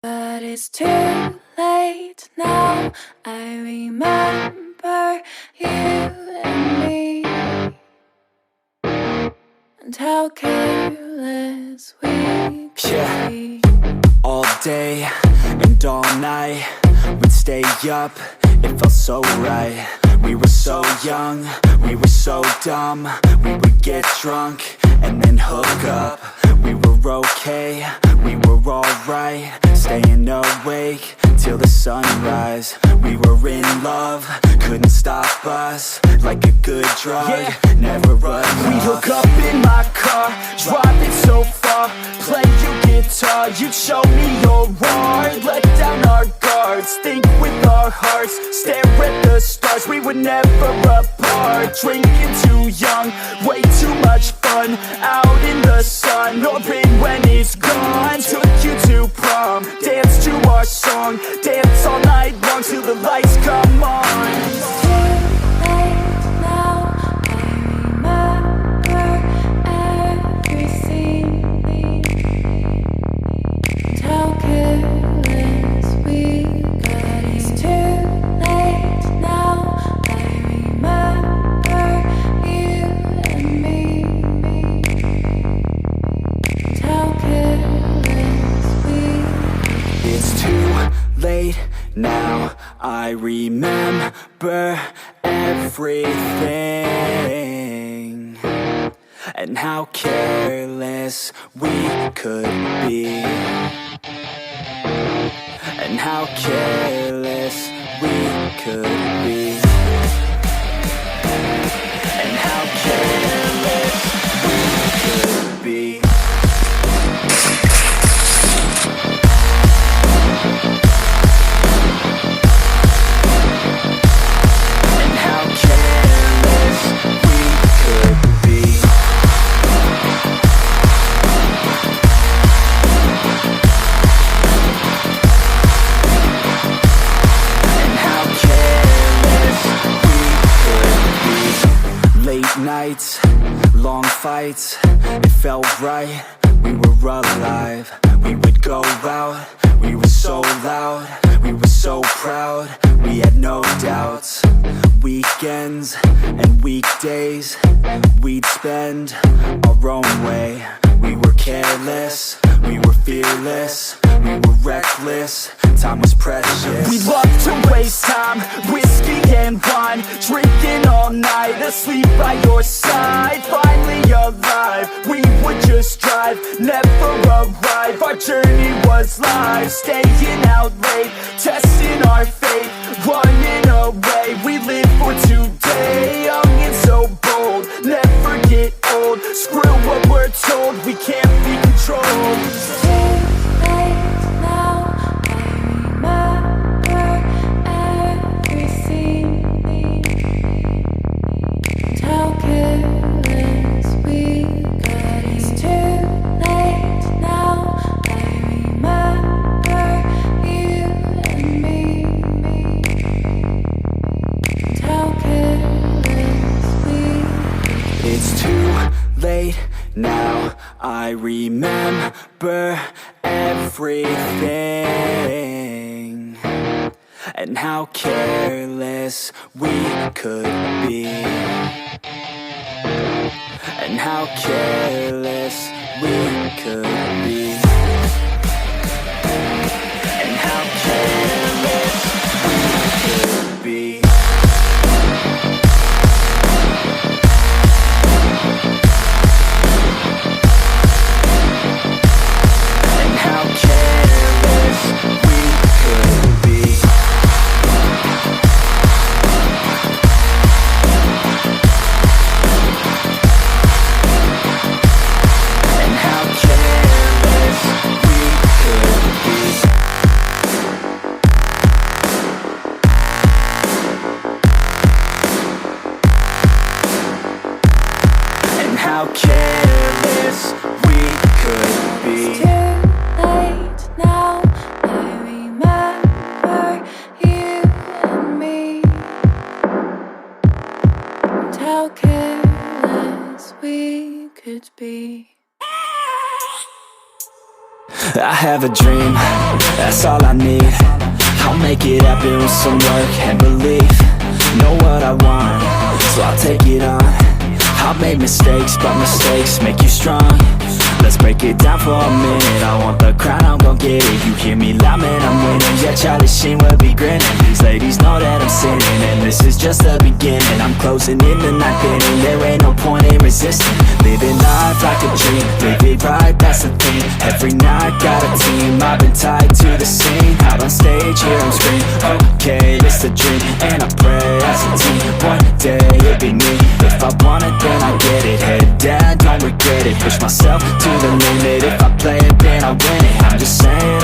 But it's too late now. I remember you and me, and how careless we could be. All day and all night, we'd stay up, it felt so right. We were so young, we were so dumb. We would get drunk and then hook up. We were okay, we were alright, staying awake till the sunrise. We were in love, couldn't stop us, like a good drug, never enough. We hook up in my car, driving so far, play your guitar, you'd show me your art. Let down our guards, think with our hearts, stare at the stars, we were never apart. Drinking too young, way too much fun, out in the sun, or in when it's gone. Took you to prom, dance to our song, dance all night long till the lights come on. It's too late now. I remember everything, and how careless we got. It's too late now. I remember you and me, and how careless we got. It's too late now, I remember everything, and how careless we could be, and how careless we could be, and how careless we could be. Nights, long fights, it felt right, we were alive. We would go out, we were so loud, we were so proud, we had no doubts. Weekends and weekdays, we'd spend our own way. We were careless, we were fearless, we were reckless, time was precious. We loved to waste time, whiskey and wine, drinking all night, asleep by your side. Finally alive, we would just drive, never arrive. Our journey was live, staying out late, testing our fate, running away. We live for today, young and so bold, never get old. Screw what we're told, we can't be controlled. It's too late now. I remember everything, and how careless we got. It's too late now. I remember you and me, and how careless we got. It's too late now, I remember everything, and how careless we could be, and how careless we could be, and how careless we could be. How careless we could be. It's too late now. I remember you and me, and how careless we could be. I have a dream, that's all I need. I'll make it happen with some work and belief. Know what I want, so I'll take it on. I've made mistakes, but mistakes make you strong. Let's break it down for a minute. I want the crown, I'm gon' get it. You hear me loud, man, I'm winning. Yeah, Charlie Sheen will be grinning. These ladies know that I'm sinning, and this is just the beginning. I'm closing in the ninth inning. There ain't no point in resisting. Living life like a dream, live it right, that's the thing. Every night got a team, I've been tied to the scene. Out on stage, here I'm screaming, okay, this a dream. And I pray as a team, one day it'll be me. If I want it, then I get it. Head down, don't regret it. Push myself to the limit. If I play it, then I win it. I'm just saying,